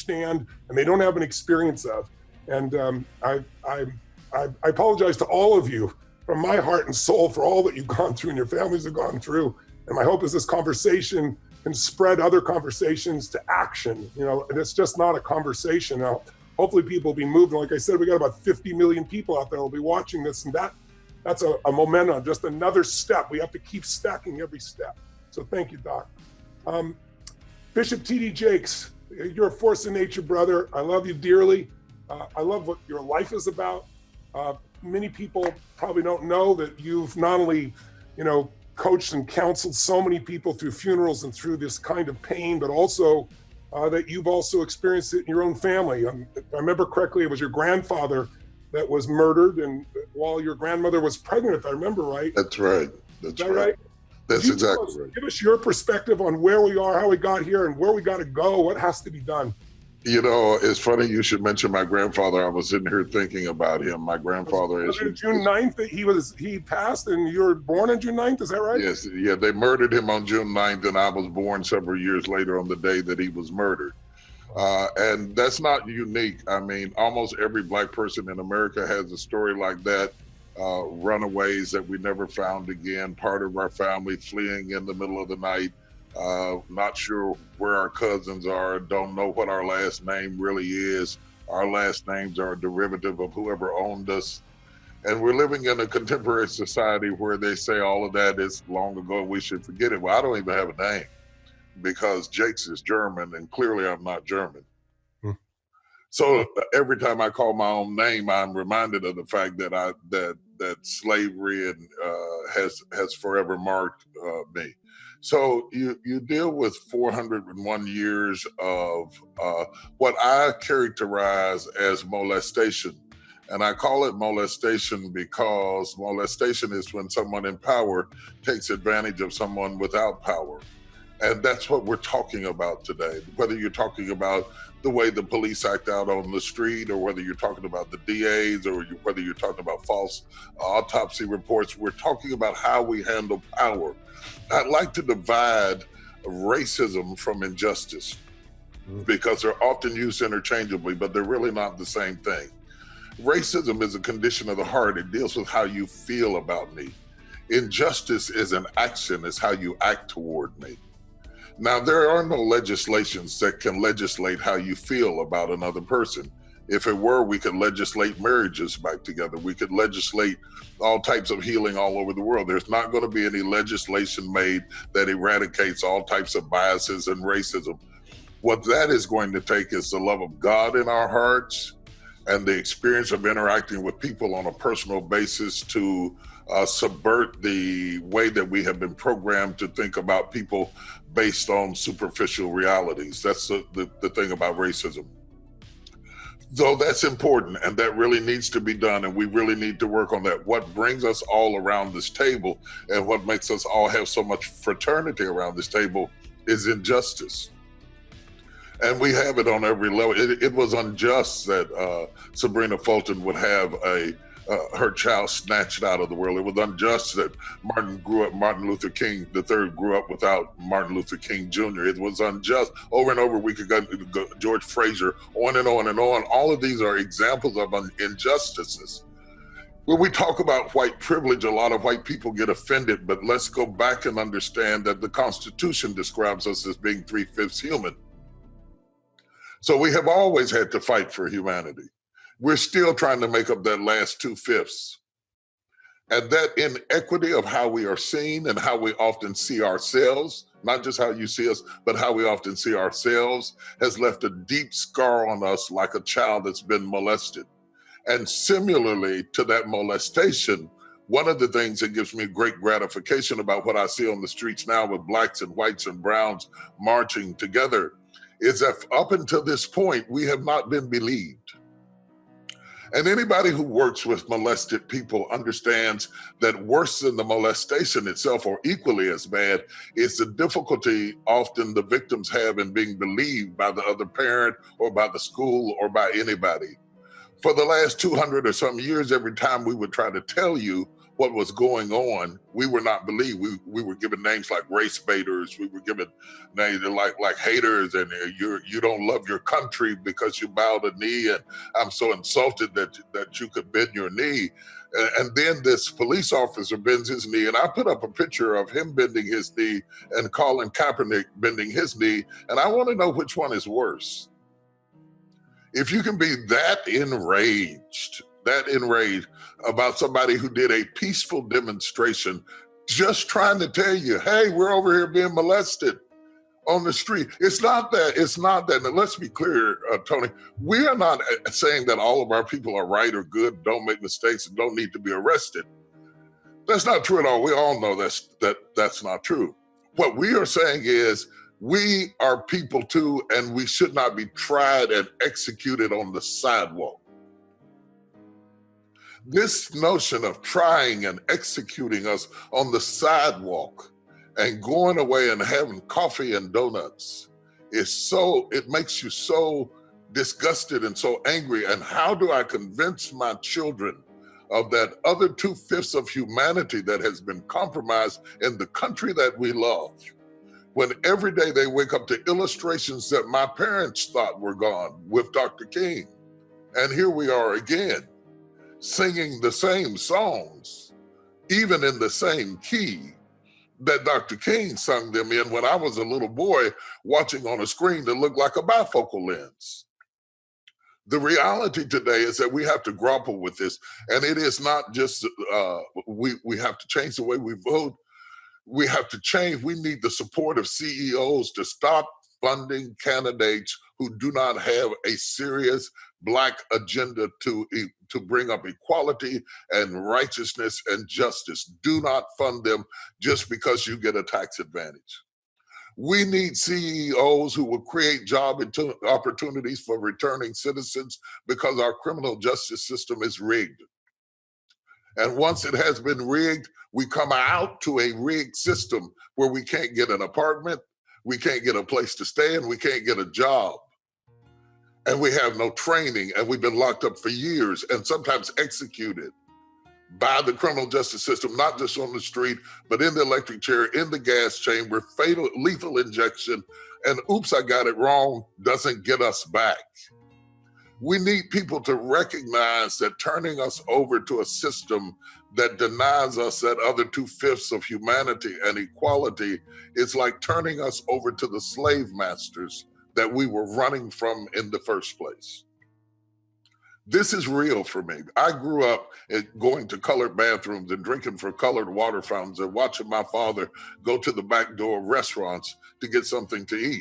understand and they don't have an experience of. And I apologize to all of you from my heart and soul for all that you've gone through and your families have gone through. And my hope is this conversation can spread other conversations to action, and it's just not a conversation. Now, hopefully people will be moved. And like I said, we got about 50 million people out there who will be watching this, and that's a momentum, just another step. We have to keep stacking every step. So thank you, Doc. Bishop T.D. Jakes, you're a force of nature, brother. I love you dearly. I love what your life is about. Many people probably don't know that you've not only, coached and counseled so many people through funerals and through this kind of pain, but also that you've also experienced it in your own family. If I remember correctly, it was your grandfather that was murdered, and while your grandmother was pregnant, if I remember right. That's right. That's right. That's exactly right. Give us your perspective on where we are, how we got here, and where we got to go. What has to be done? It's funny you should mention my grandfather. I was sitting here thinking about him. My grandfather is June 9th. He passed, and you were born on June 9th. Is that right? Yes. Yeah. They murdered him on June 9th, and I was born several years later on the day that he was murdered. And that's not unique. I mean, almost every Black person in America has a story like that. Runaways that we never found again. Part of our family fleeing in the middle of the night. Not sure where our cousins are, don't know what our last name really is. Our last names are a derivative of whoever owned us. And we're living in a contemporary society where they say all of that is long ago, we should forget it. Well, I don't even have a name because Jakes is German and clearly I'm not German. So every time I call my own name, I'm reminded of the fact that that slavery and has forever marked me. So you deal with 401 years of what I characterize as molestation. And I call it molestation because molestation is when someone in power takes advantage of someone without power. And that's what we're talking about today. Whether you're talking about the way the police act out on the street, or whether you're talking about the DAs, or whether you're talking about false autopsy reports, we're talking about how we handle power. I'd like to divide racism from injustice because they're often used interchangeably, but they're really not the same thing. Racism is a condition of the heart. It deals with how you feel about me. Injustice is an action, it's how you act toward me. Now, there are no legislations that can legislate how you feel about another person. If it were, we could legislate marriages back together. We could legislate all types of healing all over the world. There's not going to be any legislation made that eradicates all types of biases and racism. What that is going to take is the love of God in our hearts and the experience of interacting with people on a personal basis to subvert the way that we have been programmed to think about people based on superficial realities. That's the thing about racism. Though that's important and that really needs to be done, and we really need to work on that. What brings us all around this table and what makes us all have so much fraternity around this table is injustice. And we have it on every level. It was unjust that Sabrina Fulton would have her child snatched out of the world. It was unjust that Martin Luther King III grew up without Martin Luther King Jr. It was unjust. Over and over, we could go George Fraser, on and on and on. All of these are examples of injustices. When we talk about white privilege, a lot of white people get offended, but let's go back and understand that the Constitution describes us as being 3/5 human. So we have always had to fight for humanity. We're still trying to make up that last 2/5. And that inequity of how we are seen and how we often see ourselves, not just how you see us, but how we often see ourselves, has left a deep scar on us like a child that's been molested. And similarly to that molestation, one of the things that gives me great gratification about what I see on the streets now with blacks and whites and browns marching together is that up until this point, we have not been believed. And anybody who works with molested people understands that worse than the molestation itself, or equally as bad, is the difficulty often the victims have in being believed by the other parent or by the school or by anybody. For the last 200 or some years, every time we would try to tell you what was going on, we were not believed. We were given names like race baiters. We were given names like haters, and you don't love your country because you bowed a knee, and I'm so insulted that you could bend your knee. And then this police officer bends his knee, and I put up a picture of him bending his knee and Colin Kaepernick bending his knee, and I want to know which one is worse. If you can be that enraged about somebody who did a peaceful demonstration, just trying to tell you, hey, we're over here being molested on the street. It's not that. And let's be clear, Tony, we are not saying that all of our people are right or good, don't make mistakes, and don't need to be arrested. That's not true at all. We all know that's not true. What we are saying is we are people too, and we should not be tried and executed on the sidewalk. This notion of trying and executing us on the sidewalk and going away and having coffee and donuts it makes you so disgusted and so angry. And how do I convince my children of that other 2/5 of humanity that has been compromised in the country that we love, when every day they wake up to illustrations that my parents thought were gone with Dr. King? And here we are again, singing the same songs, even in the same key that Dr. King sung them in when I was a little boy, watching on a screen that looked like a bifocal lens. The reality today is that we have to grapple with this, and it is not just we have to change the way we vote. We have to change. We need the support of CEOs to stop funding candidates who do not have a serious Black agenda to bring up equality and righteousness and justice. Do not fund them just because you get a tax advantage. We need CEOs who will create job opportunities for returning citizens, because our criminal justice system is rigged. And once it has been rigged, we come out to a rigged system where we can't get an apartment, we can't get a place to stay, and we can't get a job. And we have no training, and we've been locked up for years and sometimes executed by the criminal justice system, not just on the street, but in the electric chair, in the gas chamber, lethal injection, and oops, I got it wrong doesn't get us back. We need people to recognize that turning us over to a system that denies us that other 2/5 of humanity and equality is like turning us over to the slave masters that we were running from in the first place. This is real for me. I grew up going to colored bathrooms and drinking from colored water fountains and watching my father go to the back door of restaurants to get something to eat.